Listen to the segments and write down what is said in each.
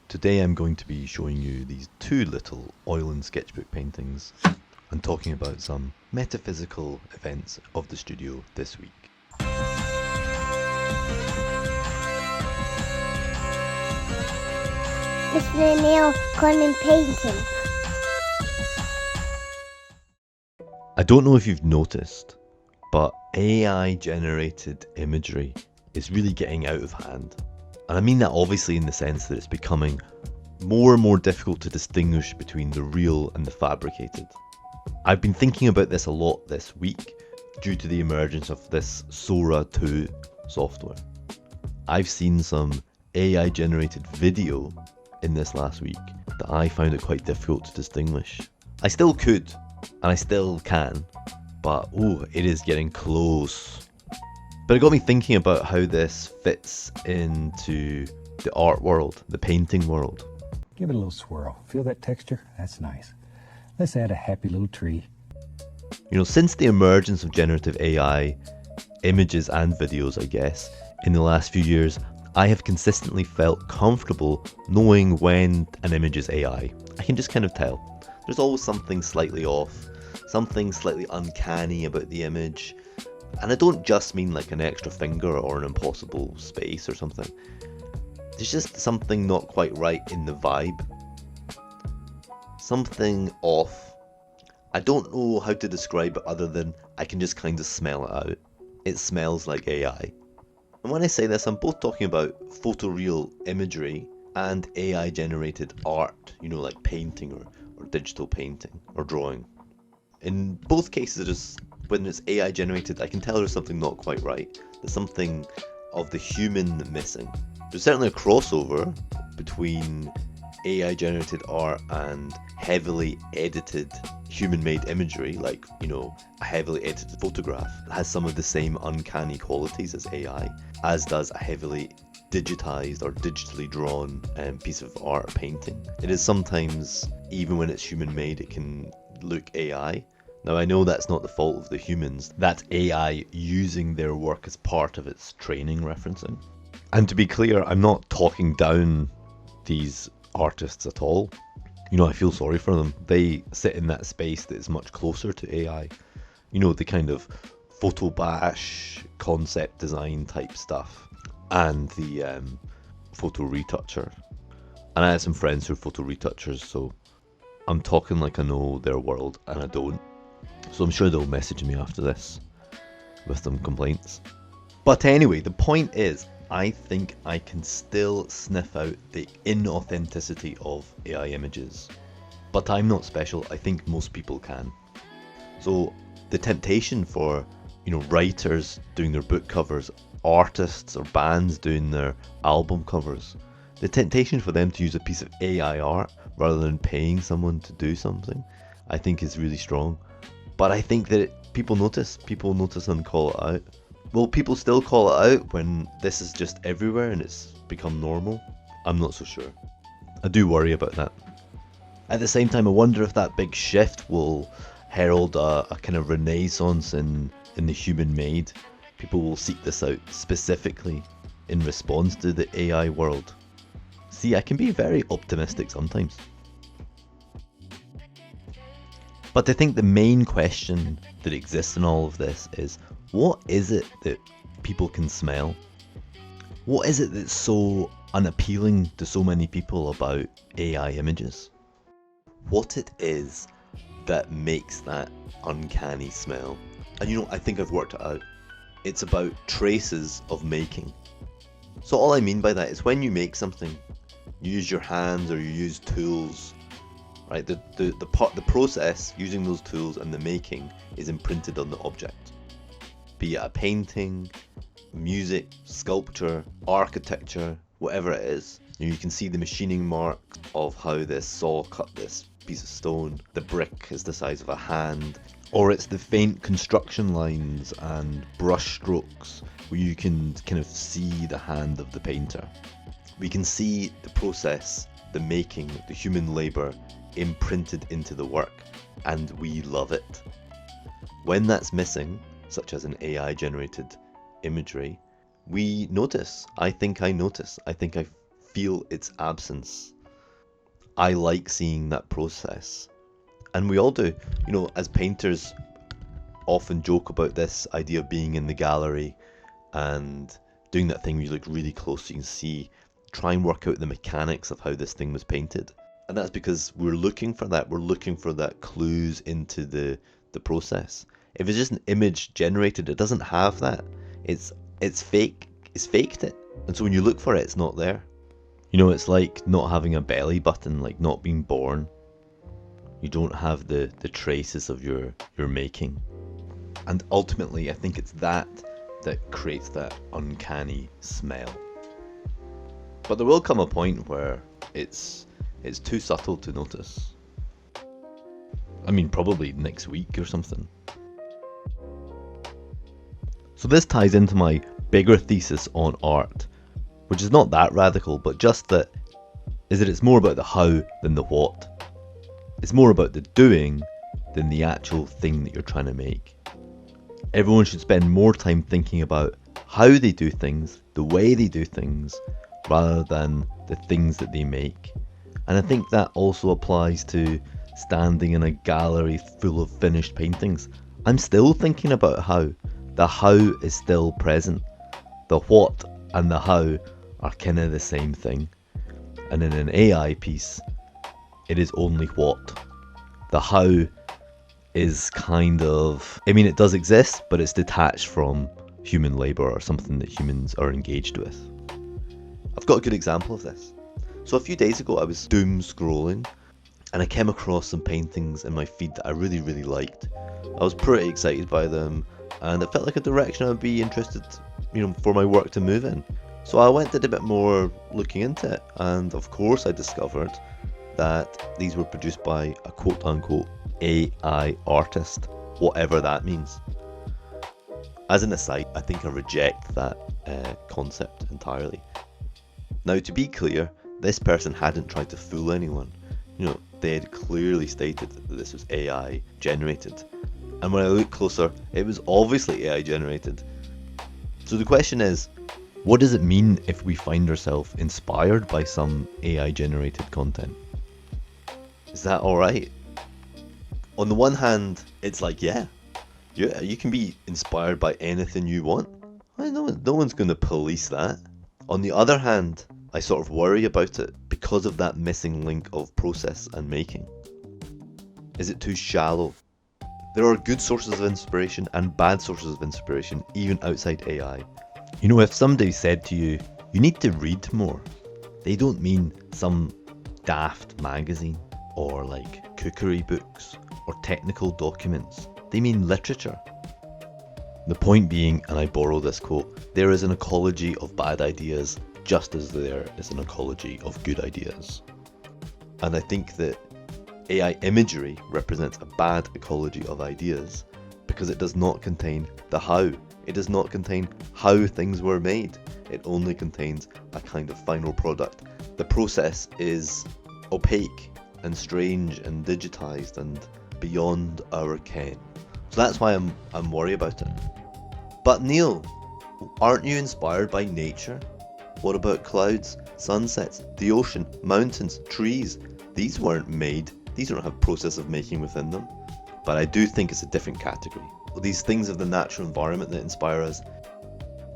Today I'm going to be showing you these two little oil and sketchbook paintings and talking about some metaphysical events of the studio this week. Mr. Neil Conning painting. I don't know if you've noticed, but AI generated imagery is really getting out of hand. And I mean that obviously in the sense that it's becoming more and more difficult to distinguish between the real and the fabricated. I've been thinking about this a lot this week due to the emergence of this Sora 2 software. I've seen some AI generated video in this last week that I found it quite difficult to distinguish. I still could, and I still can, but it is getting close. But it got me thinking about how this fits into the art world, the painting world. Give it a little swirl. Feel that texture? That's nice. Let's add a happy little tree. Since the emergence of generative AI, images and videos, I guess, in the last few years, I have consistently felt comfortable knowing when an image is AI. I can just kind of tell. There's always something slightly off, something slightly uncanny about the image. And I don't just mean like an extra finger or an impossible space or something. There's just something not quite right in the vibe. Something off. I don't know how to describe it other than I can just kind of smell it out. It smells like AI. And when I say this, I'm both talking about photoreal imagery and AI generated art, like painting or digital painting or drawing. In both cases, when it's AI generated, I can tell there's something not quite right. There's something of the human missing. There's certainly a crossover between AI generated art and heavily edited human-made imagery, like, a heavily edited photograph. It has some of the same uncanny qualities as AI, as does a heavily digitized or digitally drawn piece of art or painting. It is sometimes, even when it's human-made, it can look AI. Now I know that's not the fault of the humans, that's AI using their work as part of its training referencing. And to be clear, I'm not talking down these artists at all. I feel sorry for them. They sit in that space that is much closer to AI. The kind of photo bash, concept design type stuff, and the photo retoucher. And I have some friends who are photo retouchers, so I'm talking like I know their world, and I don't. So I'm sure they'll message me after this with some complaints. But anyway, the point is, I think I can still sniff out the inauthenticity of AI images. But I'm not special, I think most people can. So the temptation for, writers doing their book covers, artists or bands doing their album covers, the temptation for them to use a piece of AI art rather than paying someone to do something, I think is really strong. But I think that people notice and call it out. Will people still call it out when this is just everywhere and it's become normal? I'm not so sure. I do worry about that. At the same time, I wonder if that big shift will herald a kind of renaissance in the human-made. People will seek this out specifically in response to the AI world. See, I can be very optimistic sometimes. But I think the main question that exists in all of this is, what is it that people can smell? What is it that's so unappealing to so many people about AI images? What it is that makes that uncanny smell? And I think I've worked it out. It's about traces of making. So all I mean by that is when you make something, you use your hands or you use tools, right? The process using those tools and the making is imprinted on the object. Be it a painting, music, sculpture, architecture, whatever it is. You can see the machining mark of how this saw cut this piece of stone. The brick is the size of a hand. Or it's the faint construction lines and brush strokes where you can kind of see the hand of the painter. We can see the process, the making, the human labour imprinted into the work, and we love it. When that's missing, such as an AI generated imagery, we notice. I think I notice. I think I feel its absence. I like seeing that process. And we all do. You know, as painters often joke about this idea of being in the gallery and doing that thing where you look really close so you can see, try and work out the mechanics of how this thing was painted. And that's because we're looking for that. We're looking for that clues into the process. If it's just an image generated, it doesn't have that. It's fake. It's faked it. And so when you look for it, it's not there. You know, it's like not having a belly button, like not being born. You don't have the traces of your making. And ultimately, I think it's that creates that uncanny smell. But there will come a point where it's too subtle to notice. I mean, probably next week or something. So this ties into my bigger thesis on art, which is not that radical, but just that it's more about the how than the what. It's more about the doing than the actual thing that you're trying to make. Everyone should spend more time thinking about how they do things, the way they do things, rather than the things that they make. And I think that also applies to standing in a gallery full of finished paintings. I'm still thinking about how. The how is still present. The what and the how are kind of the same thing. And in an AI piece, it is only what. The how is kind of, I mean, it does exist, but it's detached from human labor or something that humans are engaged with. I've got a good example of this. So a few days ago, I was doom scrolling and I came across some paintings in my feed that I really, really liked. I was pretty excited by them and it felt like a direction I would be interested, for my work to move in. So I went, did a bit more looking into it, and of course I discovered that these were produced by a quote-unquote AI artist, whatever that means. As an aside, I think I reject that concept entirely. Now, to be clear, this person hadn't tried to fool anyone. They had clearly stated that this was AI generated. And when I looked closer, it was obviously AI generated. So the question is, what does it mean if we find ourselves inspired by some AI generated content? Is that alright? On the one hand, it's like, yeah, you can be inspired by anything you want. No one's going to police that. On the other hand, I sort of worry about it because of that missing link of process and making. Is it too shallow? There are good sources of inspiration and bad sources of inspiration, even outside AI. If somebody said to you, you need to read more, they don't mean some daft magazine or like cookery books or technical documents. They mean literature. The point being, and I borrow this quote, there is an ecology of bad ideas just as there is an ecology of good ideas. And I think that AI imagery represents a bad ecology of ideas because it does not contain the how. It does not contain how things were made. It only contains a kind of final product. The process is opaque and strange and digitized and beyond our ken. So that's why I'm worried about it. But Neil, aren't you inspired by nature? What about clouds, sunsets, the ocean, mountains, trees? These weren't made. These don't have a process of making within them. But I do think it's a different category. These things of the natural environment that inspire us.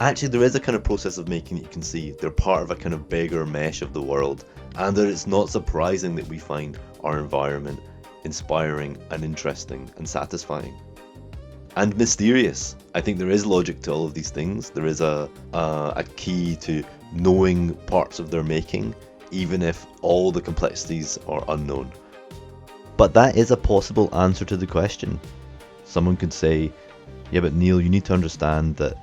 Actually, there is a kind of process of making that you can see. They're part of a kind of bigger mesh of the world. And that it's not surprising that we find our environment inspiring and interesting and satisfying. And mysterious. I think there is logic to all of these things. There is a key to knowing parts of their making, even if all the complexities are unknown. But that is a possible answer to the question. Someone could say, yeah, but Neil, you need to understand that,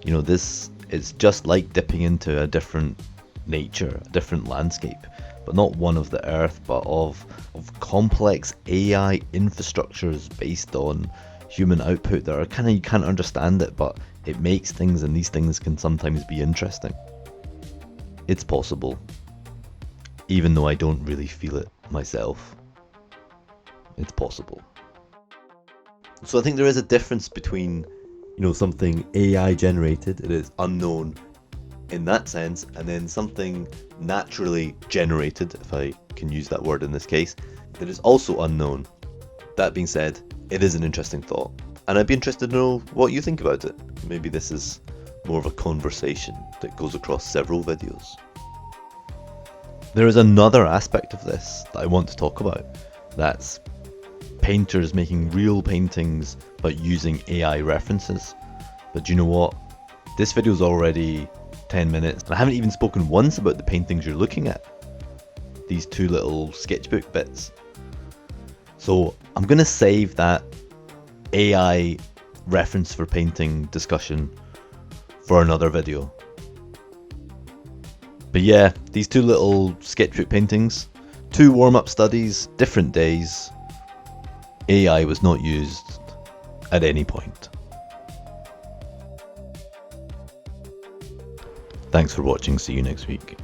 this is just like dipping into a different nature, a different landscape, but not one of the earth, but of complex AI infrastructures based on human output that are you can't understand it, but it makes things, and these things can sometimes be interesting. It's possible, even though I don't really feel it myself. It's possible. So I think there is a difference between, something AI generated, it is unknown in that sense, and then something naturally generated, if I you can use that word in this case, that is also unknown. That being said, it is an interesting thought, and I'd be interested to know what you think about it. Maybe this is more of a conversation that goes across several videos. There is another aspect of this that I want to talk about. That's painters making real paintings but using AI references. But do you know what? This video is already 10 minutes and I haven't even spoken once about the paintings you're looking at. These two little sketchbook bits. So I'm going to save that AI reference for painting discussion for another video. But yeah, these two little sketchbook paintings, 2 warm-up studies, different days. AI was not used at any point. Thanks for watching, see you next week.